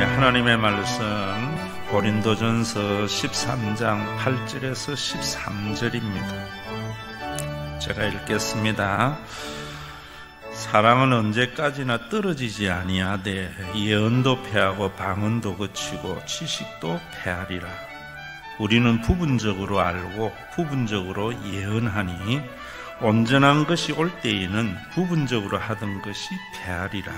하나님의 말씀 고린도전서 13장 8절에서 13절입니다. 제가 읽겠습니다. 사랑은 언제까지나 떨어지지 아니하되 예언도 패하고 방언도 그치고 지식도 패하리라. 우리는 부분적으로 알고 부분적으로 예언하니 온전한 것이 올 때에는 부분적으로 하던 것이 패하리라.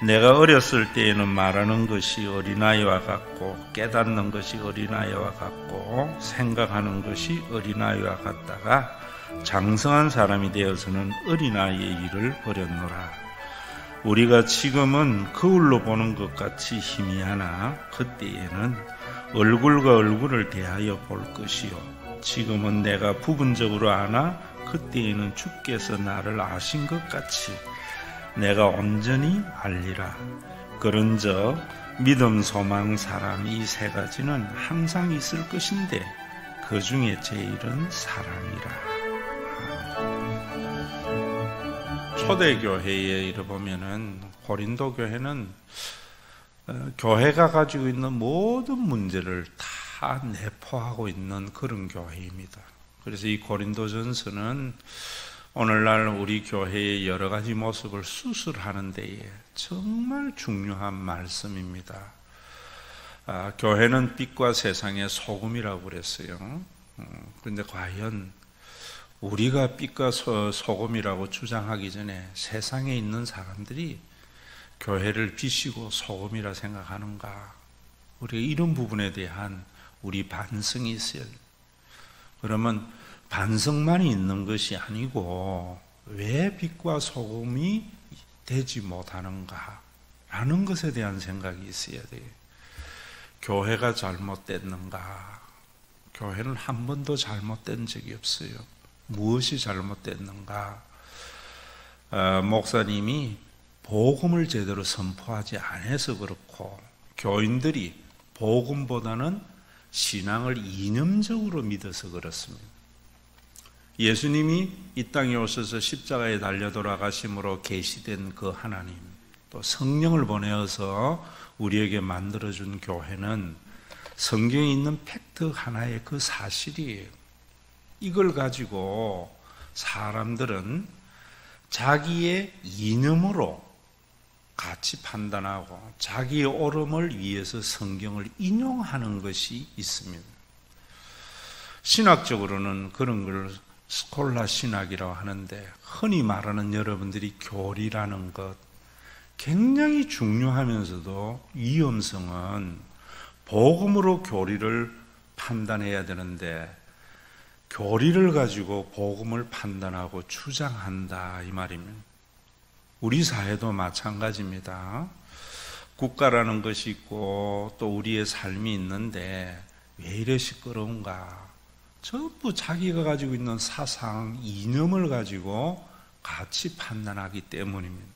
내가 어렸을 때에는 말하는 것이 어린아이와 같고 깨닫는 것이 어린아이와 같고 생각하는 것이 어린아이와 같다가 장성한 사람이 되어서는 어린아이의 일을 버렸노라. 우리가 지금은 거울로 보는 것 같이 희미하나 그때에는 얼굴과 얼굴을 대하여 볼 것이요 지금은 내가 부분적으로 아나 그때에는 주께서 나를 아신 것 같이 내가 온전히 알리라. 그런즉 믿음, 소망, 사랑 이 세 가지는 항상 있을 것인데 그 중에 제일은 사랑이라. 초대교회에 이르보면은 고린도 교회는 교회가 가지고 있는 모든 문제를 다 내포하고 있는 그런 교회입니다. 그래서 이 고린도전서는 오늘날 우리 교회의 여러 가지 모습을 수술하는 데에 정말 중요한 말씀입니다. 교회는 빛과 세상의 소금이라고 그랬어요. 그런데 과연 우리가 빛과 소금이라고 주장하기 전에 세상에 있는 사람들이 교회를 빛이고 소금이라 생각하는가? 우리가 이런 부분에 대한 우리 반성이 있어요. 그러면 반성만이 있는 것이 아니고 왜 빛과 소금이 되지 못하는가 라는 것에 대한 생각이 있어야 돼요. 교회가 잘못됐는가? 교회는 한 번도 잘못된 적이 없어요. 무엇이 잘못됐는가? 목사님이 복음을 제대로 선포하지 않아서 그렇고 교인들이 복음보다는 신앙을 이념적으로 믿어서 그렇습니다. 예수님이 이 땅에 오셔서 십자가에 달려 돌아가심으로 계시된 그 하나님, 또 성령을 보내어서 우리에게 만들어준 교회는 성경에 있는 팩트 하나의 그 사실이에요. 이걸 가지고 사람들은 자기의 이념으로 같이 판단하고 자기의 옳음을 위해서 성경을 인용하는 것이 있습니다. 신학적으로는 그런 걸 스콜라 신학이라고 하는데 흔히 말하는 여러분들이 교리라는 것 굉장히 중요하면서도 위험성은 복음으로 교리를 판단해야 되는데 교리를 가지고 복음을 판단하고 주장한다 이 말입니다. 우리 사회도 마찬가지입니다. 국가라는 것이 있고 또 우리의 삶이 있는데 왜 이래 시끄러운가? 전부 자기가 가지고 있는 사상, 이념을 가지고 같이 판단하기 때문입니다.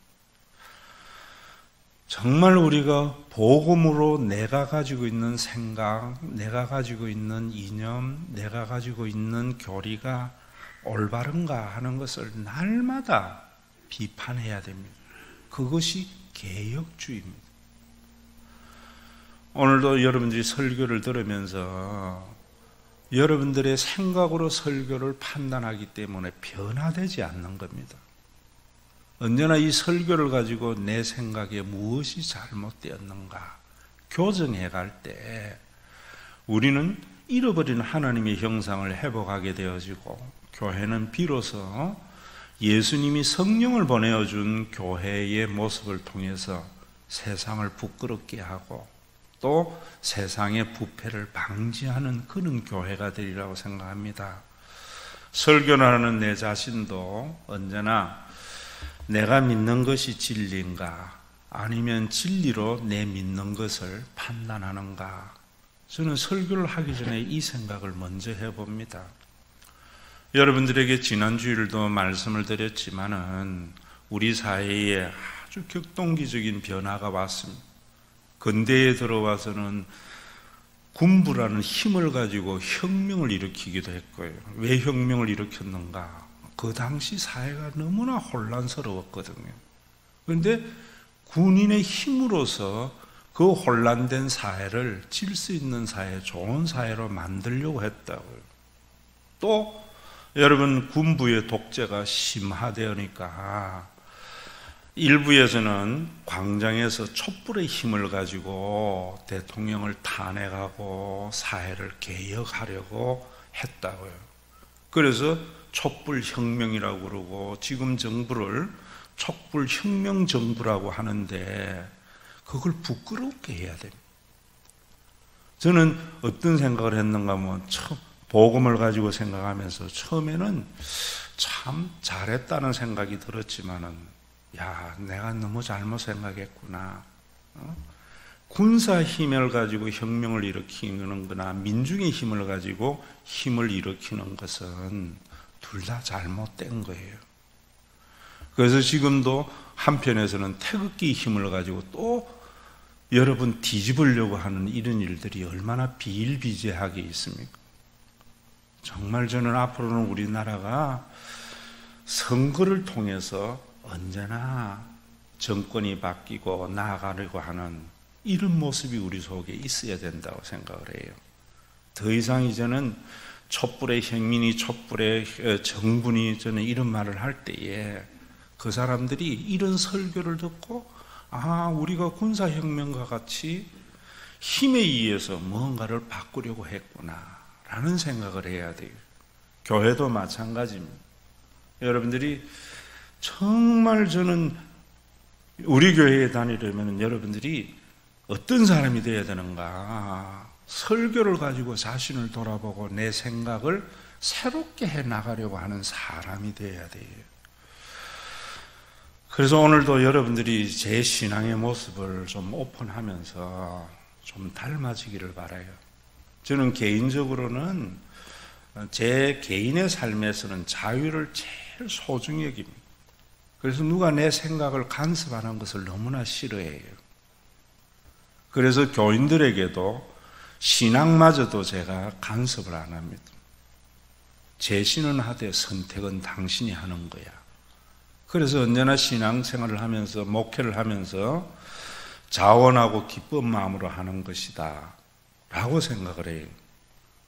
정말 우리가 복음으로 내가 가지고 있는 생각, 내가 가지고 있는 이념, 내가 가지고 있는 교리가 올바른가 하는 것을 날마다 비판해야 됩니다. 그것이 개혁주의입니다. 오늘도 여러분들이 설교를 들으면서 여러분들의 생각으로 설교를 판단하기 때문에 변화되지 않는 겁니다. 언제나 이 설교를 가지고 내 생각에 무엇이 잘못되었는가 교정해 갈 때 우리는 잃어버린 하나님의 형상을 회복하게 되어지고 교회는 비로소 예수님이 성령을 보내어준 교회의 모습을 통해서 세상을 부끄럽게 하고 또 세상의 부패를 방지하는 그런 교회가 되리라고 생각합니다. 설교를 하는 내 자신도 언제나 내가 믿는 것이 진리인가 아니면 진리로 내 믿는 것을 판단하는가 저는 설교를 하기 전에 이 생각을 먼저 해봅니다. 여러분들에게 지난 주일도 말씀을 드렸지만은 우리 사회에 아주 격동기적인 변화가 왔습니다. 근대에 들어와서는 군부라는 힘을 가지고 혁명을 일으키기도 했고요. 왜 혁명을 일으켰는가? 그 당시 사회가 너무나 혼란스러웠거든요. 그런데 군인의 힘으로서 그 혼란된 사회를 질서 있는 사회, 좋은 사회로 만들려고 했다고요. 또 여러분, 군부의 독재가 심화되니까 일부에서는 광장에서 촛불의 힘을 가지고 대통령을 탄핵하고 사회를 개혁하려고 했다고요. 그래서 촛불혁명이라고 그러고 지금 정부를 촛불혁명정부라고 하는데 그걸 부끄럽게 해야 됩니다. 저는 어떤 생각을 했는가 하면 복음을 가지고 생각하면서 처음에는 참 잘했다는 생각이 들었지만은, 야, 내가 너무 잘못 생각했구나. 군사 힘을 가지고 혁명을 일으키는 거나 민중의 힘을 가지고 힘을 일으키는 것은 둘 다 잘못된 거예요. 그래서 지금도 한편에서는 태극기 힘을 가지고 또 여러분 뒤집으려고 하는 이런 일들이 얼마나 비일비재하게 있습니까? 정말 저는 앞으로는 우리나라가 선거를 통해서 언제나 정권이 바뀌고 나아가려고 하는 이런 모습이 우리 속에 있어야 된다고 생각을 해요. 더 이상 이제는 촛불의 혁민이, 촛불의 정분이, 저는 이런 말을 할 때에 그 사람들이 이런 설교를 듣고, 아, 우리가 군사혁명과 같이 힘에 의해서 뭔가를 바꾸려고 했구나 라는 생각을 해야 돼요. 교회도 마찬가지입니다. 여러분들이 정말, 저는 우리 교회에 다니려면 여러분들이 어떤 사람이 되어야 되는가, 설교를 가지고 자신을 돌아보고 내 생각을 새롭게 해나가려고 하는 사람이 되어야 돼요. 그래서 오늘도 여러분들이 제 신앙의 모습을 좀 오픈하면서 좀 닮아지기를 바라요. 저는 개인적으로는 제 개인의 삶에서는 자유를 제일 소중히 여깁니다. 그래서 누가 내 생각을 간섭하는 것을 너무나 싫어해요. 그래서 교인들에게도 신앙마저도 제가 간섭을 안 합니다. 제시는 하되 선택은 당신이 하는 거야. 그래서 언제나 신앙생활을 하면서, 목회를 하면서 자원하고 기쁜 마음으로 하는 것이다 라고 생각을 해요.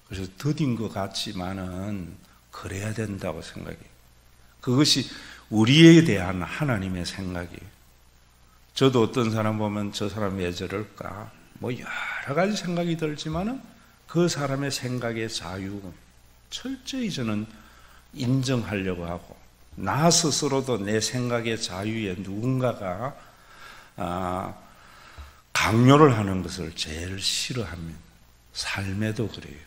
그래서 더딘 것 같지만은 그래야 된다고 생각해요. 그것이 우리에 대한 하나님의 생각이에요. 저도 어떤 사람 보면 저 사람 왜 저럴까, 뭐 여러 가지 생각이 들지만은 그 사람의 생각의 자유 철저히 저는 인정하려고 하고, 나 스스로도 내 생각의 자유에 누군가가 강요를 하는 것을 제일 싫어합니다. 삶에도 그래요.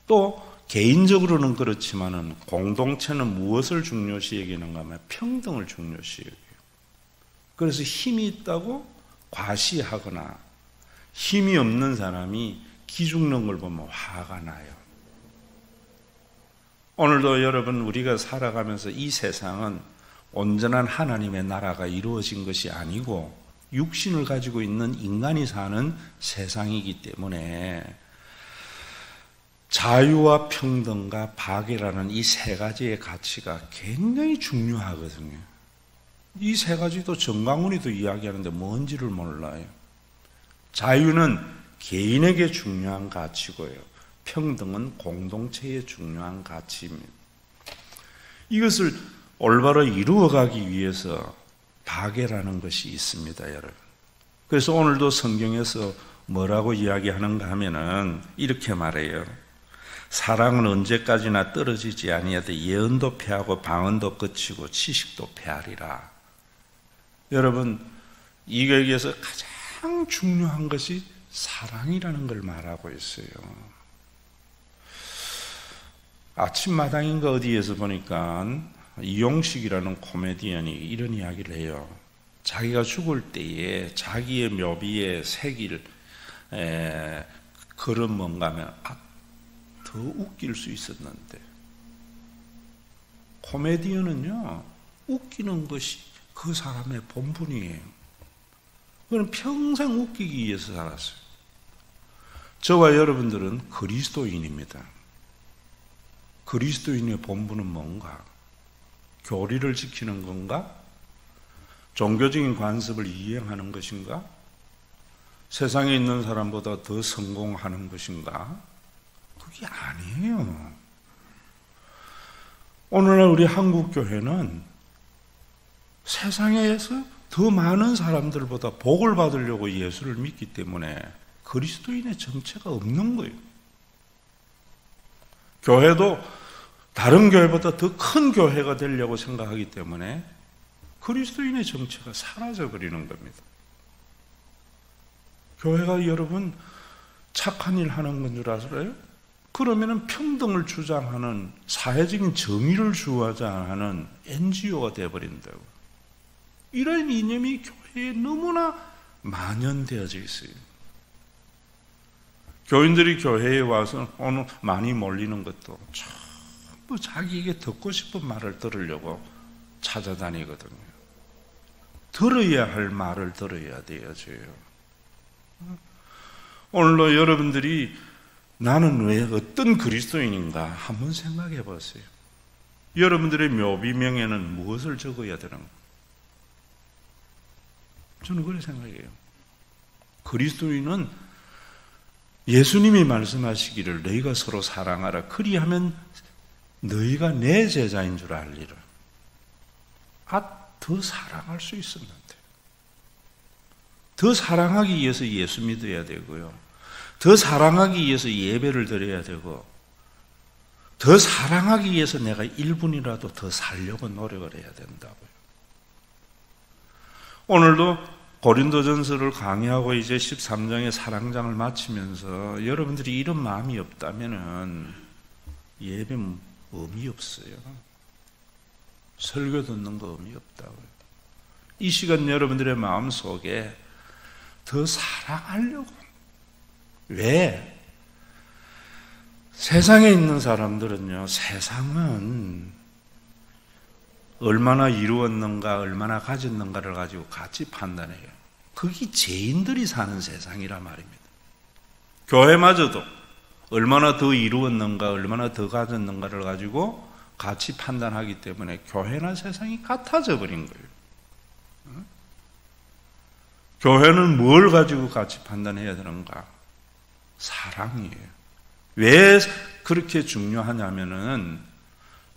또 개인적으로는 그렇지만은 공동체는 무엇을 중요시 여기는가 하면 평등을 중요시 여겨요. 그래서 힘이 있다고 과시하거나 힘이 없는 사람이 기죽는 걸 보면 화가 나요. 오늘도 여러분, 우리가 살아가면서 이 세상은 온전한 하나님의 나라가 이루어진 것이 아니고 육신을 가지고 있는 인간이 사는 세상이기 때문에 자유와 평등과 박애라는 이 세 가지의 가치가 굉장히 중요하거든요. 이 세 가지도 정강훈이도 이야기하는데 뭔지를 몰라요. 자유는 개인에게 중요한 가치고요, 평등은 공동체의 중요한 가치입니다. 이것을 올바로 이루어가기 위해서 박애라는 것이 있습니다, 여러분. 그래서 오늘도 성경에서 뭐라고 이야기하는가 하면은 이렇게 말해요. 사랑은 언제까지나 떨어지지 아니하되 예언도 패하고 방언도 그치고 지식도 패하리라. 여러분, 이거에서 가장 중요한 것이 사랑이라는 걸 말하고 있어요. 아침마당인가 어디에서 보니까 이용식이라는 코미디언이 이런 이야기를 해요. 자기가 죽을 때에 자기의 묘비에 새길 글은 뭔가 하면 더 웃길 수 있었는데, 코미디언은요, 웃기는 것이 그 사람의 본분이에요. 그는 평생 웃기기 위해서 살았어요. 저와 여러분들은 그리스도인입니다. 그리스도인의 본분은 뭔가? 교리를 지키는 건가? 종교적인 관습을 이행하는 것인가? 세상에 있는 사람보다 더 성공하는 것인가? 그게 아니에요. 오늘날 우리 한국교회는 세상에서 더 많은 사람들보다 복을 받으려고 예수를 믿기 때문에 그리스도인의 정체가 없는 거예요. 교회도 다른 교회보다 더 큰 교회가 되려고 생각하기 때문에 그리스도인의 정체가 사라져버리는 겁니다. 교회가 여러분 착한 일 하는 건 줄 아세요? 그러면은 평등을 주장하는 사회적인 정의를 주장하는 NGO가 되어버린다고. 이런 이념이 교회에 너무나 만연되어져 있어요. 교인들이 교회에 와서 오늘 많이 몰리는 것도 전부 자기에게 듣고 싶은 말을 들으려고 찾아다니거든요. 들어야 할 말을 들어야 되어져요. 오늘도 여러분들이 나는 왜 어떤 그리스도인인가 한번 생각해 보세요. 여러분들의 묘비명에는 무엇을 적어야 되는가? 저는 그렇게 생각해요. 그리스도인은 예수님이 말씀하시기를 너희가 서로 사랑하라. 그리하면 너희가 내 제자인 줄 알리라. 더 사랑할 수 있었는데. 더 사랑하기 위해서 예수 믿어야 되고요. 더 사랑하기 위해서 예배를 드려야 되고, 더 사랑하기 위해서 내가 1분이라도 더 살려고 노력을 해야 된다고요. 오늘도 고린도전서를 강의하고 이제 13장의 사랑장을 마치면서 여러분들이 이런 마음이 없다면은 예배 의미 없어요. 설교 듣는 거 의미 없다고요. 이 시간 여러분들의 마음 속에 더 사랑하려고. 왜? 세상에 있는 사람들은요, 세상은 얼마나 이루었는가, 얼마나 가졌는가를 가지고 같이 판단해요. 그게 죄인들이 사는 세상이란 말입니다. 교회마저도 얼마나 더 이루었는가, 얼마나 더 가졌는가를 가지고 같이 판단하기 때문에 교회나 세상이 같아져 버린 거예요. 교회는 뭘 가지고 같이 판단해야 되는가? 사랑이에요. 왜 그렇게 중요하냐면은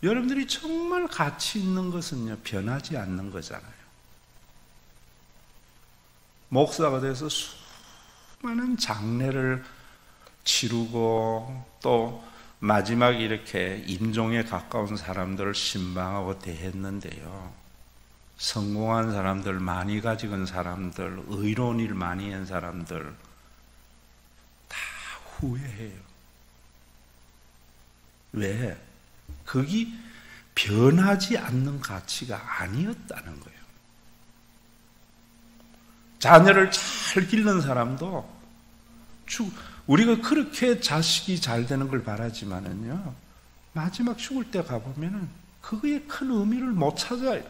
여러분들이 정말 가치 있는 것은요, 변하지 않는 거잖아요. 목사가 돼서 수많은 장례를 치르고 또 마지막 이렇게 임종에 가까운 사람들을 신방하고 대했는데요. 성공한 사람들, 많이 가지고 사람들, 의로운 일 많이 한 사람들 다 후회해요. 왜? 그게 변하지 않는 가치가 아니었다는 거예요. 자녀를 잘 기른 사람도 우리가 그렇게 자식이 잘 되는 걸 바라지만은요, 마지막 죽을 때 가보면은 그거에 큰 의미를 못 찾아요.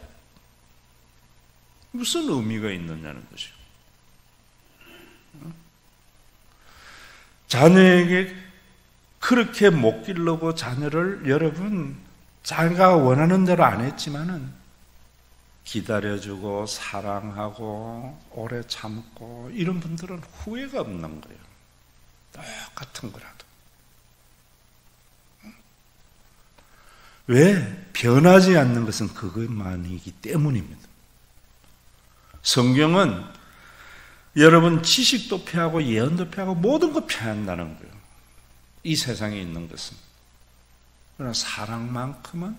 무슨 의미가 있느냐는 것이요. 자녀에게 그렇게 못 기르고 자녀를 여러분 자기가 원하는 대로 안 했지만은 기다려주고 사랑하고 오래 참고 이런 분들은 후회가 없는 거예요. 똑같은 거라도. 왜? 변하지 않는 것은 그것만이기 때문입니다. 성경은 여러분 지식도 패하고 예언도 패하고 모든 거 패한다는 거예요. 이 세상에 있는 것은. 그러나 사랑만큼은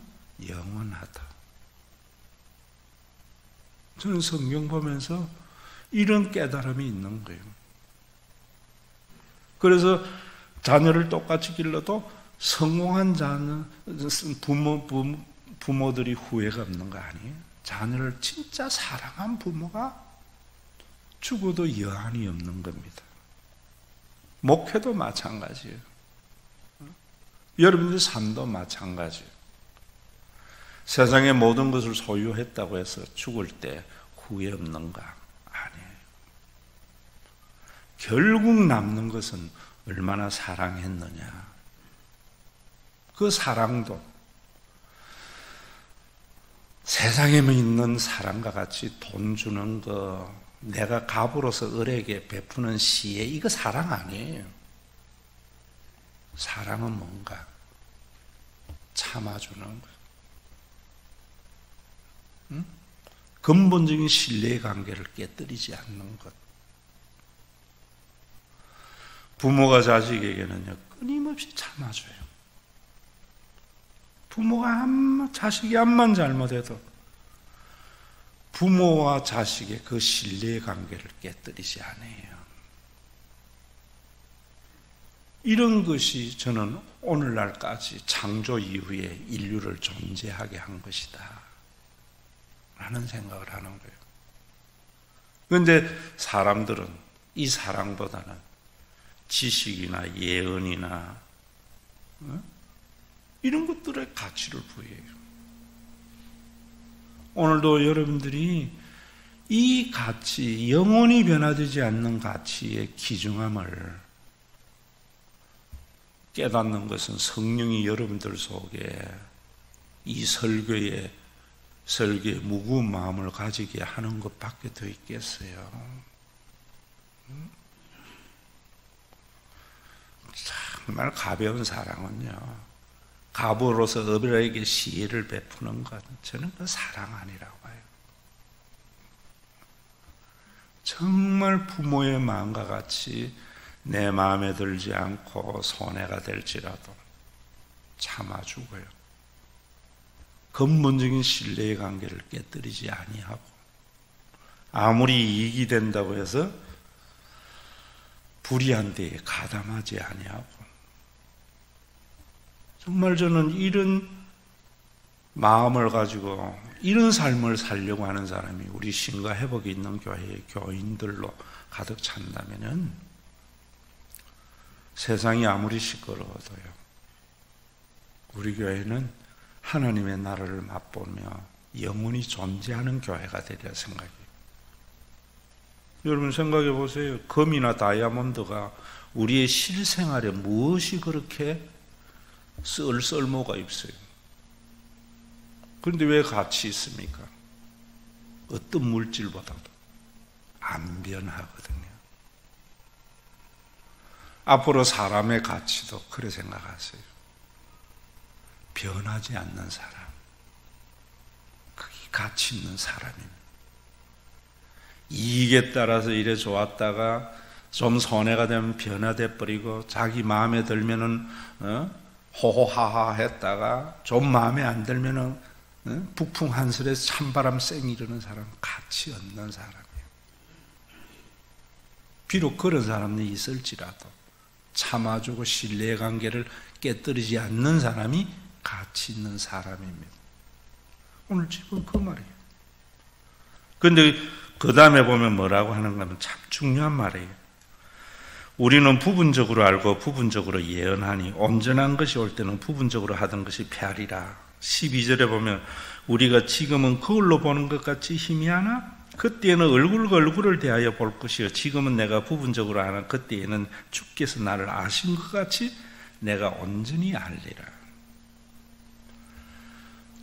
영원하다. 저는 성경 보면서 이런 깨달음이 있는 거예요. 그래서 자녀를 똑같이 길러도 성공한 자녀, 부모들이 후회가 없는 거 아니에요? 자녀를 진짜 사랑한 부모가 죽어도 여한이 없는 겁니다. 목회도 마찬가지예요. 여러분들 삶도 마찬가지예요. 세상의 모든 것을 소유했다고 해서 죽을 때 후회 없는가? 아니에요. 결국 남는 것은 얼마나 사랑했느냐. 그 사랑도 세상에 있는 사랑과 같이 돈 주는 거, 내가 갑으로서 을에게 베푸는 시에 이거 사랑 아니에요. 사랑은 뭔가 참아주는 거예요. 응? 근본적인 신뢰의 관계를 깨뜨리지 않는 것. 부모가 자식에게는요, 끊임없이 참아줘요. 부모가 자식이 암만 잘못해도 부모와 자식의 그 신뢰의 관계를 깨뜨리지 않아요. 이런 것이 저는 오늘날까지 창조 이후에 인류를 존재하게 한 것이다 라는 생각을 하는 거예요. 그런데 사람들은 이 사랑보다는 지식이나 예언이나 이런 것들에 가치를 부여해요. 오늘도 여러분들이 이 가치, 영원히 변화되지 않는 가치의 귀중함을 깨닫는 것은 성령이 여러분들 속에 이 설교에 무거운 마음을 가지게 하는 것밖에 더 있겠어요. 정말 가벼운 사랑은요, 갑으로서 을에게 시혜를 베푸는 것, 저는 그 사랑 아니라고 봐요. 정말 부모의 마음과 같이 내 마음에 들지 않고 손해가 될지라도 참아주고요, 근본적인 신뢰의 관계를 깨뜨리지 아니하고, 아무리 이익이 된다고 해서 불의한 데에 가담하지 아니하고, 정말 저는 이런 마음을 가지고 이런 삶을 살려고 하는 사람이 우리 신과 회복이 있는 교회의 교인들로 가득 찬다면은 세상이 아무리 시끄러워도요, 우리 교회는 하나님의 나라를 맛보며 영원히 존재하는 교회가 되리라 생각해요. 여러분 생각해 보세요. 금이나 다이아몬드가 우리의 실생활에 무엇이 그렇게 쓸모가 있어요? 그런데 왜 가치 있습니까? 어떤 물질보다도 안 변하거든요. 앞으로 사람의 가치도 그래 생각하세요. 변하지 않는 사람, 그게 가치 있는 사람입니다. 이익에 따라서 이래 좋았다가 좀 손해가 되면 변화돼 버리고, 자기 마음에 들면은 호호하하 했다가 좀 마음에 안 들면은 북풍 한설에서 찬바람 쌩 이르는 사람, 가치 없는 사람이에요. 비록 그런 사람이 있을지라도 참아주고 신뢰의 관계를 깨뜨리지 않는 사람이 가치 있는 사람입니다. 오늘 지금 그 말이에요. 그런데 그 다음에 보면 뭐라고 하는가 하면 참 중요한 말이에요. 우리는 부분적으로 알고 부분적으로 예언하니 온전한 것이 올 때는 부분적으로 하던 것이 패하리라. 12절에 보면 우리가 지금은 거울로 보는 것 같이 희미하나 그때에는 얼굴과 얼굴을 대하여 볼 것이요 지금은 내가 부분적으로 하나 그때에는 주께서 나를 아신 것 같이 내가 온전히 알리라.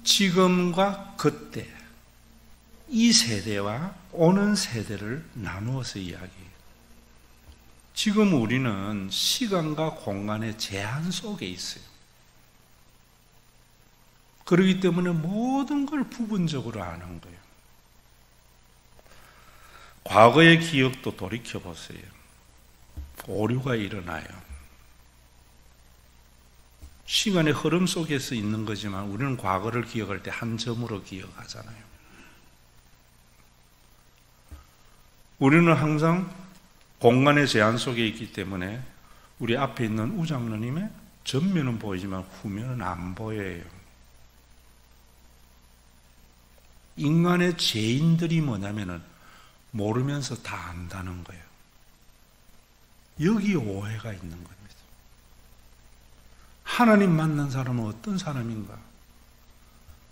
지금과 그때, 이 세대와 오는 세대를 나누어서 이야기해요. 지금 우리는 시간과 공간의 제한 속에 있어요. 그렇기 때문에 모든 걸 부분적으로 아는 거예요. 과거의 기억도 돌이켜보세요. 오류가 일어나요. 시간의 흐름 속에서 있는 거지만 우리는 과거를 기억할 때 한 점으로 기억하잖아요. 우리는 항상 공간의 제한 속에 있기 때문에 우리 앞에 있는 우장로님의 전면은 보이지만 후면은 안 보여요. 인간의 죄인들이 뭐냐면은 모르면서 다 안다는 거예요. 여기 오해가 있는 겁니다. 하나님 만난 사람은 어떤 사람인가?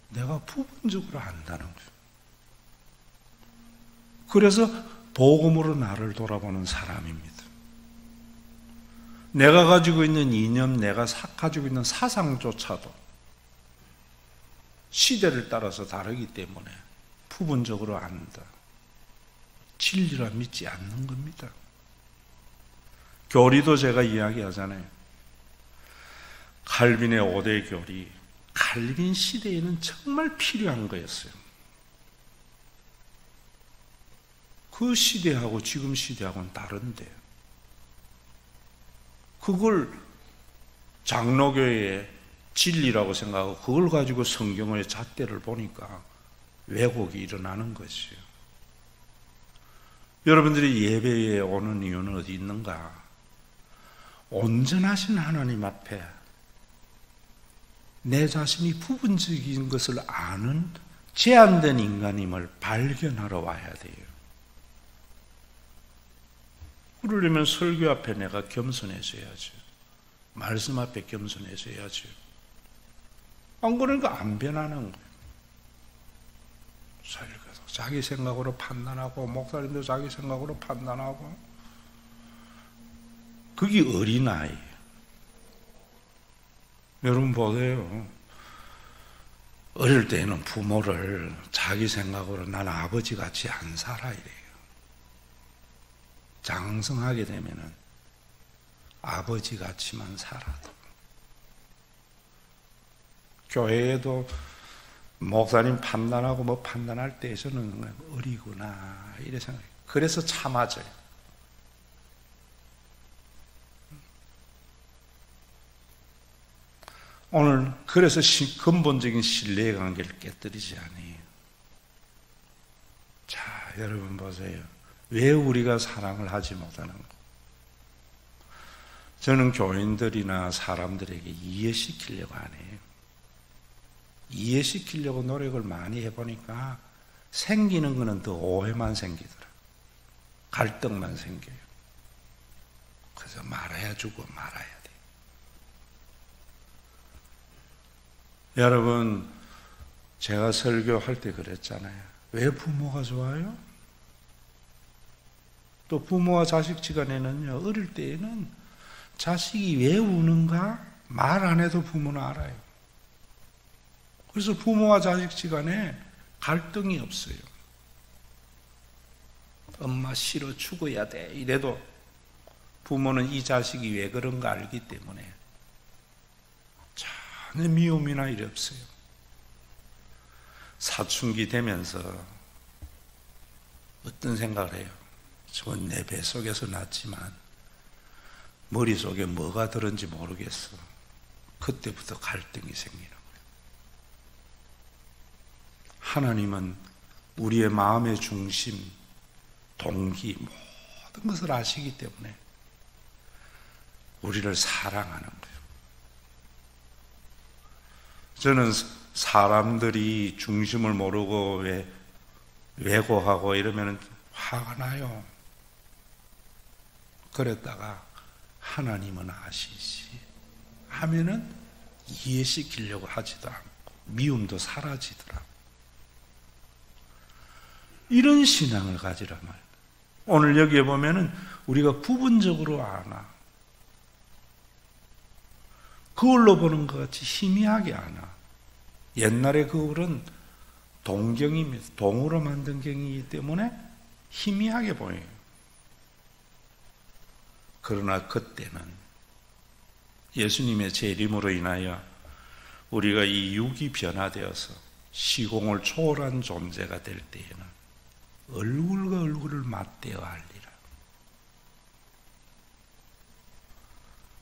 내가 부분적으로 안다는 거예요. 그래서 복음으로 나를 돌아보는 사람입니다. 내가 가지고 있는 이념, 내가 가지고 있는 사상조차도 시대를 따라서 다르기 때문에 부분적으로 안다. 진리라 믿지 않는 겁니다. 교리도 제가 이야기하잖아요. 칼빈의 5대 교리, 칼빈 시대에는 정말 필요한 거였어요. 그 시대하고 지금 시대하고는 다른데, 그걸 장로교의 진리라고 생각하고 그걸 가지고 성경의 잣대를 보니까 왜곡이 일어나는 것이에요. 여러분들이 예배에 오는 이유는 어디 있는가? 온전하신 하나님 앞에 내 자신이 부분적인 것을 아는 제한된 인간임을 발견하러 와야 돼요. 그러려면 설교 앞에 내가 겸손해져야죠. 말씀 앞에 겸손해져야죠. 안 그러니까 안 변하는 거예요. 설교도 자기 생각으로 판단하고, 목사님도 자기 생각으로 판단하고, 그게 어린아이예요. 여러분 보세요. 어릴 때는 부모를 자기 생각으로 난 아버지 같이 안 살아 이래요. 장성하게 되면은 아버지 같이만 살아도. 교회에도 목사님 판단하고 뭐 판단할 때 저는 어리구나 이래 생각해요. 그래서 참아져요. 오늘 그래서 근본적인 신뢰관계를 깨뜨리지 않아요. 자, 여러분 보세요. 왜 우리가 사랑을 하지 못하는 거? 저는 교인들이나 사람들에게 이해시키려고 안 해요. 이해시키려고 노력을 많이 해보니까 생기는 거는 더 오해만 생기더라. 갈등만 생겨요. 그래서 말아야 주고 말아야 돼. 여러분, 제가 설교할 때 그랬잖아요. 왜 부모가 좋아요? 또 부모와 자식 지간에는요, 어릴 때에는 자식이 왜 우는가 말 안 해도 부모는 알아요. 그래서 부모와 자식 지간에 갈등이 없어요. 엄마 싫어 죽어야 돼 이래도 부모는 이 자식이 왜 그런가 알기 때문에 전혀 미움이나 일이 없어요. 사춘기 되면서 어떤 생각을 해요? 저건 내 뱃속에서 났지만 머릿속에 뭐가 들은지 모르겠어. 그때부터 갈등이 생기는 거예요. 하나님은 우리의 마음의 중심, 동기, 모든 것을 아시기 때문에 우리를 사랑하는 거예요. 저는 사람들이 중심을 모르고 왜곡하고 이러면 화가 나요. 그랬다가 하나님은 아시지 하면은 이해시키려고 하지도 않고 미움도 사라지더라고. 이런 신앙을 가지란 말이에요. 오늘 여기에 보면은 우리가 부분적으로 아나. 거울로 보는 것 같이 희미하게 아나. 옛날에 거울은 동경입니다. 동으로 만든 경이기 때문에 희미하게 보여요. 그러나 그때는 예수님의 재림으로 인하여 우리가 이 육이 변화되어서 시공을 초월한 존재가 될 때에는 얼굴과 얼굴을 맞대어 알리라.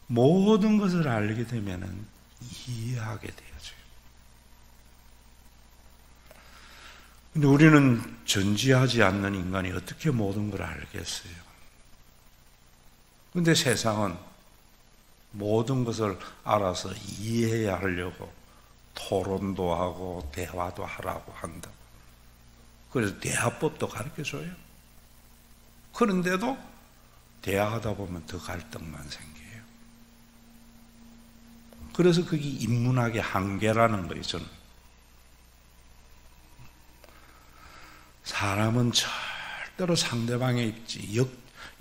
모든 것을 알게 되면은 이해하게 되어져요. 근데 우리는 전지하지 않는 인간이 어떻게 모든 걸 알겠어요? 근데 세상은 모든 것을 알아서 이해해야 하려고 토론도 하고 대화도 하라고 한다. 그래서 대화법도 가르쳐줘요. 그런데도 대화하다 보면 더 갈등만 생겨요. 그래서 그게 인문학의 한계라는 거예요, 저는. 사람은 절대로 상대방의 입지,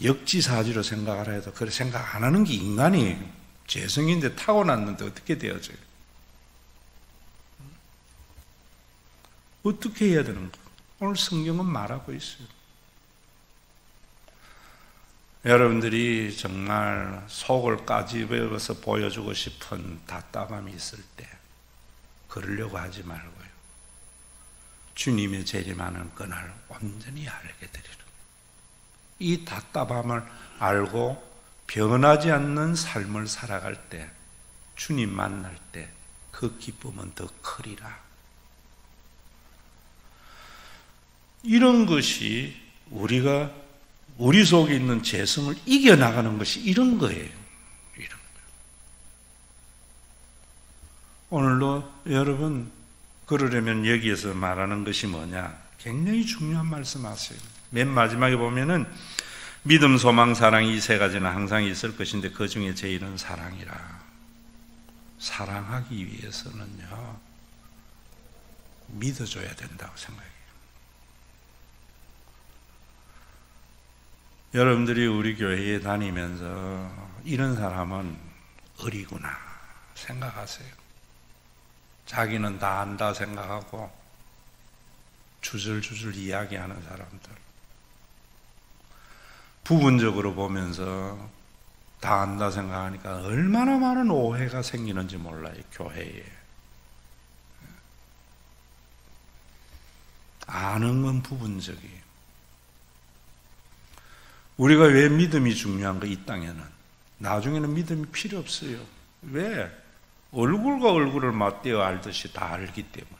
역지사지로 생각을 해도 그렇게 생각 안 하는 게 인간이에요. 재성인데 타고났는데 어떻게 되어져요? 어떻게 해야 되는 거? 오늘 성경은 말하고 있어요. 여러분들이 정말 속을 까집어서 보여주고 싶은 답답함이 있을 때 그러려고 하지 말고요. 주님의 재림하는 그날 온전히 알게 되리라. 이 답답함을 알고 변하지 않는 삶을 살아갈 때, 주님 만날 때 그 기쁨은 더 크리라. 이런 것이 우리 속에 있는 죄성을 이겨나가는 것이 이런 거예요. 이런 거예요. 오늘도 여러분 그러려면 여기에서 말하는 것이 뭐냐? 굉장히 중요한 말씀하세요. 맨 마지막에 보면은 믿음, 소망, 사랑 이 세 가지는 항상 있을 것인데 그 중에 제일은 사랑이라. 사랑하기 위해서는요, 믿어줘야 된다고 생각해요. 여러분들이 우리 교회에 다니면서 이런 사람은 어리구나 생각하세요. 자기는 다 안다 생각하고 주술주술 이야기하는 사람들. 부분적으로 보면서 다 안다 생각하니까 얼마나 많은 오해가 생기는지 몰라요, 교회에. 아는 건 부분적이에요. 우리가 왜 믿음이 중요한가, 이 땅에는? 나중에는 믿음이 필요 없어요. 왜? 얼굴과 얼굴을 맞대어 알듯이 다 알기 때문에.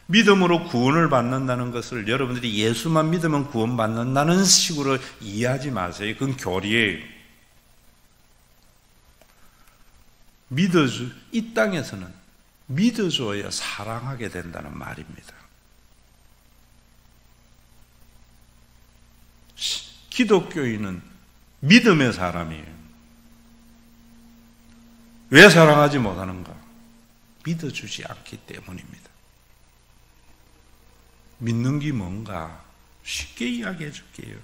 믿음으로 구원을 받는다는 것을 여러분들이 예수만 믿으면 구원받는다는 식으로 이해하지 마세요. 그건 교리예요. 이 땅에서는 믿어줘야 사랑하게 된다는 말입니다. 기독교인은 믿음의 사람이에요. 왜 사랑하지 못하는가? 믿어주지 않기 때문입니다. 믿는 게 뭔가 쉽게 이야기해 줄게요.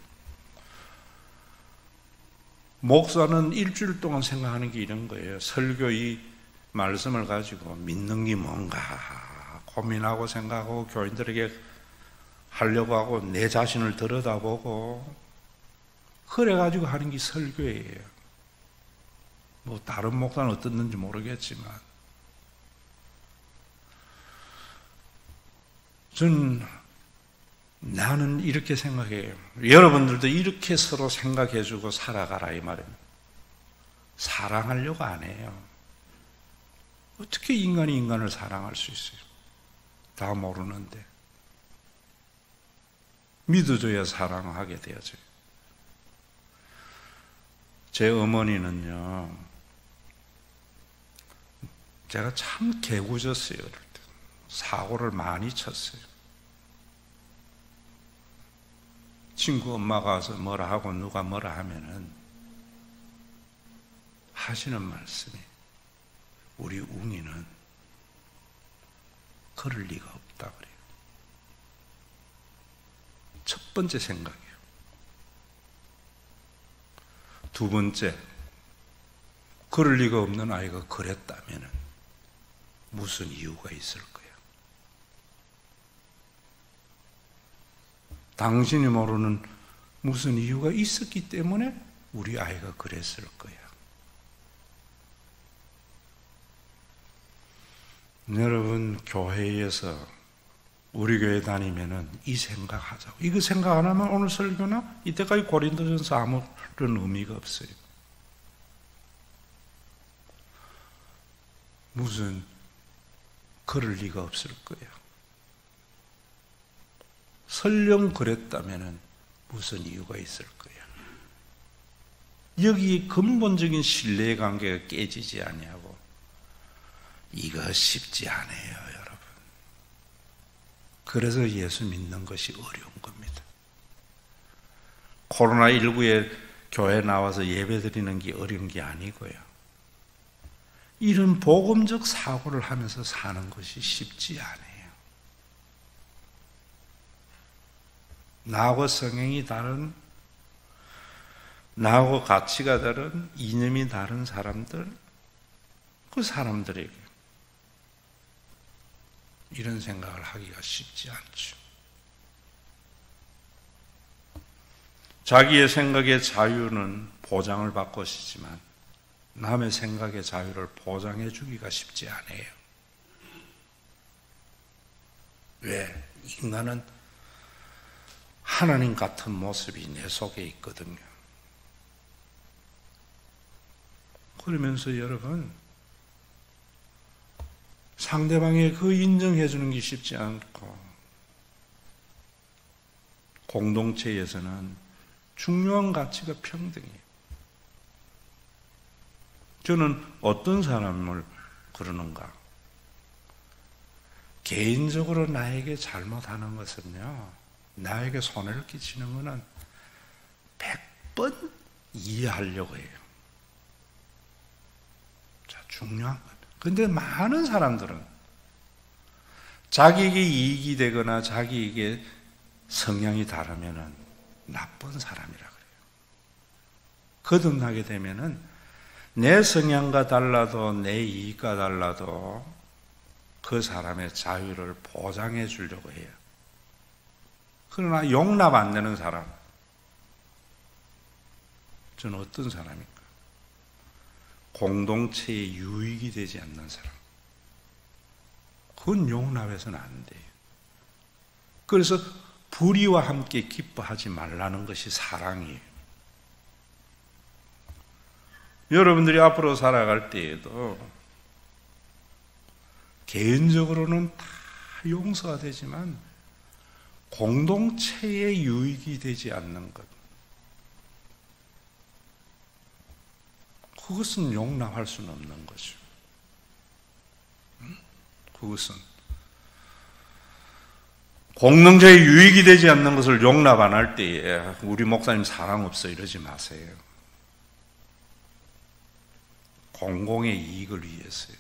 목사는 일주일 동안 생각하는 게 이런 거예요. 설교 이 말씀을 가지고 믿는 게 뭔가 고민하고 생각하고 교인들에게 하려고 하고 내 자신을 들여다보고 그래가지고 하는 게 설교예요. 뭐 다른 목사는 어떻는지 모르겠지만 나는 이렇게 생각해요. 여러분들도 이렇게 서로 생각해주고 살아가라 이 말입니다. 사랑하려고 안 해요. 어떻게 인간이 인간을 사랑할 수 있어요? 다 모르는데. 믿어줘야 사랑하게 되어져요. 제 어머니는요, 제가 참 개구졌어요. 어릴 때. 사고를 많이 쳤어요. 친구 엄마가 와서 뭐라 하고 누가 뭐라 하면은 하시는 말씀이, 우리 웅이는 그럴 리가 없다 그래요. 첫 번째 생각이에요. 두 번째, 그럴 리가 없는 아이가 그랬다면은 무슨 이유가 있을 거야. 당신이 모르는 무슨 이유가 있었기 때문에 우리 아이가 그랬을 거야. 여러분, 교회에서 우리 교회 다니면은 이 생각하자고. 이거 생각 안 하면 오늘 설교나 이때까지 고린도전서 아무런 의미가 없어요. 무슨 그럴 리가 없을 거야. 설령 그랬다면은 무슨 이유가 있을 거야. 여기 근본적인 신뢰관계가 깨지지 아니하고 이거 쉽지 않아요, 여러분. 그래서 예수 믿는 것이 어려운 겁니다. 코로나19에 교회 나와서 예배 드리는 게 어려운 게 아니고요. 이런 복음적 사고를 하면서 사는 것이 쉽지 않아요. 나하고 성향이 다른, 나하고 가치가 다른, 이념이 다른 사람들, 그 사람들에게 이런 생각을 하기가 쉽지 않죠. 자기의 생각의 자유는 보장을 받고 싶지만 남의 생각의 자유를 보장해 주기가 쉽지 않아요. 왜? 인간은 하나님 같은 모습이 내 속에 있거든요. 그러면서 여러분, 상대방의 그 인정해 주는 게 쉽지 않고, 공동체에서는 중요한 가치가 평등이에요. 저는 어떤 사람을 그러는가? 개인적으로 나에게 잘못하는 것은요, 나에게 손해를 끼치는 것은 100번 이해하려고 해요. 자, 중요한 것. 근데 많은 사람들은 자기에게 이익이 되거나 자기에게 성향이 다르면은 나쁜 사람이라 그래요. 거듭나게 되면은 내 성향과 달라도 내 이익과 달라도 그 사람의 자유를 보장해 주려고 해요. 그러나 용납 안 되는 사람, 저는 어떤 사람입니까? 공동체에 유익이 되지 않는 사람. 그건 용납해서는 안 돼요. 그래서 불의와 함께 기뻐하지 말라는 것이 사랑이에요. 여러분들이 앞으로 살아갈 때에도 개인적으로는 다 용서가 되지만 공동체에 유익이 되지 않는 것, 그것은 용납할 수는 없는 거죠. 그것은 공동체에 유익이 되지 않는 것을 용납 안 할 때에 우리 목사님 사랑 없어 이러지 마세요. 공공의 이익을 위해서요.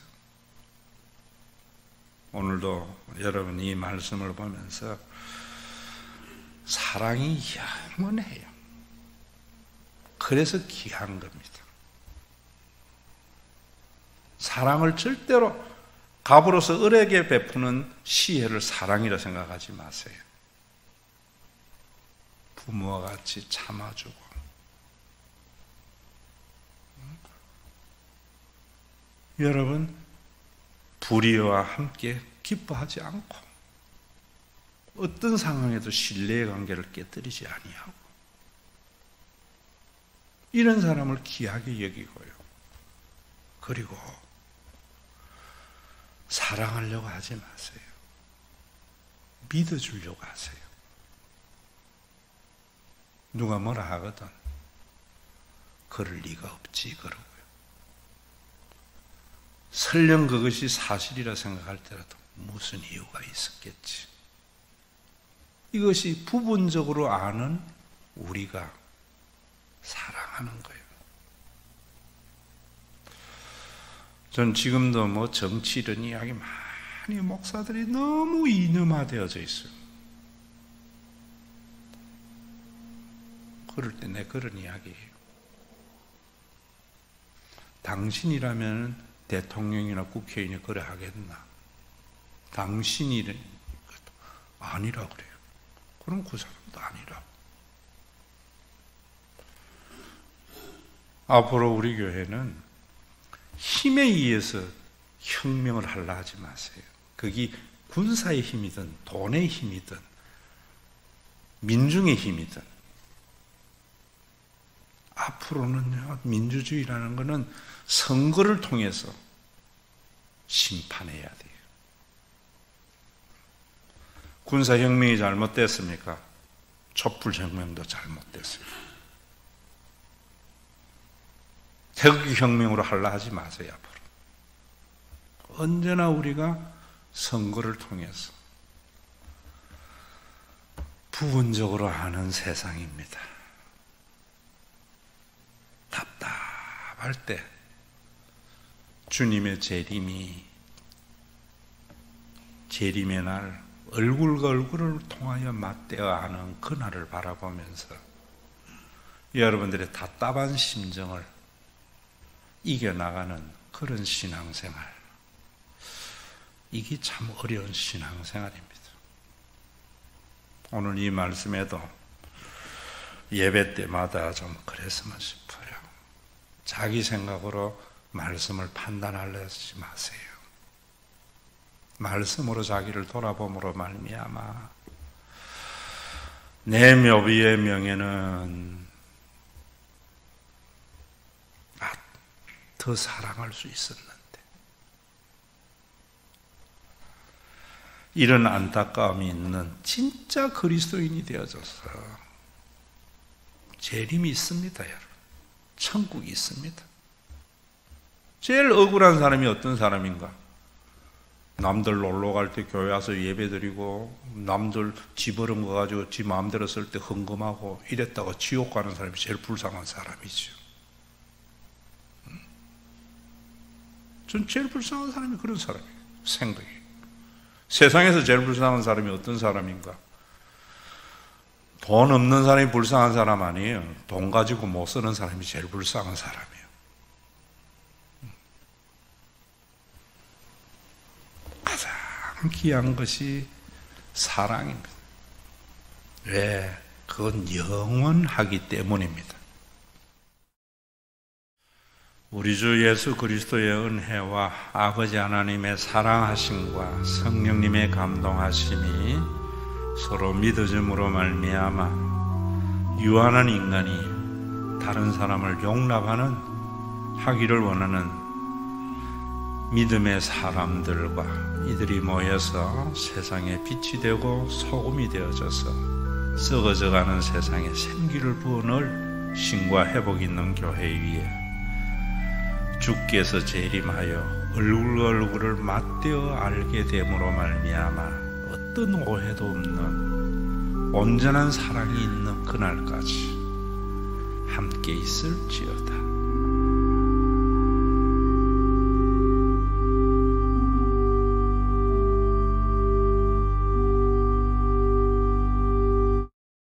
오늘도 여러분 이 말씀을 보면서 사랑이 영원해요. 그래서 귀한 겁니다. 사랑을 절대로 갑으로서 을에게 베푸는 시혜를 사랑이라 생각하지 마세요. 부모와 같이 참아주고, 여러분 불의와 함께 기뻐하지 않고 어떤 상황에도 신뢰의 관계를 깨뜨리지 아니하고, 이런 사람을 귀하게 여기고요. 그리고 사랑하려고 하지 마세요. 믿어주려고 하세요. 누가 뭐라 하거든 그럴 리가 없지 그러고요. 설령 그것이 사실이라 생각할 때라도 무슨 이유가 있었겠지. 이것이 부분적으로 아는 우리가 사랑하는 거예요. 전 지금도 뭐 정치 이런 이야기 많이 목사들이 너무 이념화되어져 있어요. 그럴 때 내 그런 이야기예요. 당신이라면 대통령이나 국회의원이 그래 하겠나? 당신이 아니라 그래요. 그럼 그 사람도 아니라. 앞으로 우리 교회는 힘에 의해서 혁명을 하려 하지 마세요. 그게 군사의 힘이든 돈의 힘이든 민중의 힘이든, 앞으로는요, 민주주의라는 것은 선거를 통해서 심판해야 돼요. 군사혁명이 잘못됐습니까? 촛불혁명도 잘못됐어요. 태극기혁명으로 하려 하지 마세요. 앞으로 언제나 우리가 선거를 통해서 부분적으로 하는 세상입니다. 답답할 때 주님의 재림의 날, 얼굴과 얼굴을 통하여 맞대어 하는 그날을 바라보면서 여러분들의 답답한 심정을 이겨나가는 그런 신앙생활, 이게 참 어려운 신앙생활입니다. 오늘 이 말씀에도 예배 때마다 좀 그랬으면 싶어요. 자기 생각으로 말씀을 판단하려지 마세요. 말씀으로 자기를 돌아봄으로 말미암아 내 묘비의 명예는 더 사랑할 수 있었는데, 이런 안타까움이 있는 진짜 그리스도인이 되어져서 재림이 있습니다, 여러분. 천국이 있습니다. 제일 억울한 사람이 어떤 사람인가? 남들 놀러 갈 때 교회 와서 예배드리고 남들 집 어른 거 가지고 지 마음대로 쓸 때 헌금하고 이랬다가 지옥 가는 사람이 제일 불쌍한 사람이죠. 전 제일 불쌍한 사람이 그런 사람이에요. 생각이. 세상에서 제일 불쌍한 사람이 어떤 사람인가? 돈 없는 사람이 불쌍한 사람 아니에요. 돈 가지고 못 쓰는 사람이 제일 불쌍한 사람이에요. 가장 귀한 것이 사랑입니다. 왜? 그건 영원하기 때문입니다. 우리 주 예수 그리스도의 은혜와 아버지 하나님의 사랑하심과 성령님의 감동하심이 서로 믿어짐으로 말미암아 유한한 인간이 다른 사람을 용납하는 하기를 원하는 믿음의 사람들과 이들이 모여서 세상에 빛이 되고 소금이 되어져서 썩어져가는 세상에 생기를 부어넣을 신과 회복 있는 교회 위에 주께서 재림하여 얼굴과 얼굴을 맞대어 알게 됨으로 말미암아 어떤 오해도 없는 온전한 사랑이 있는 그날까지 함께 있을지어다.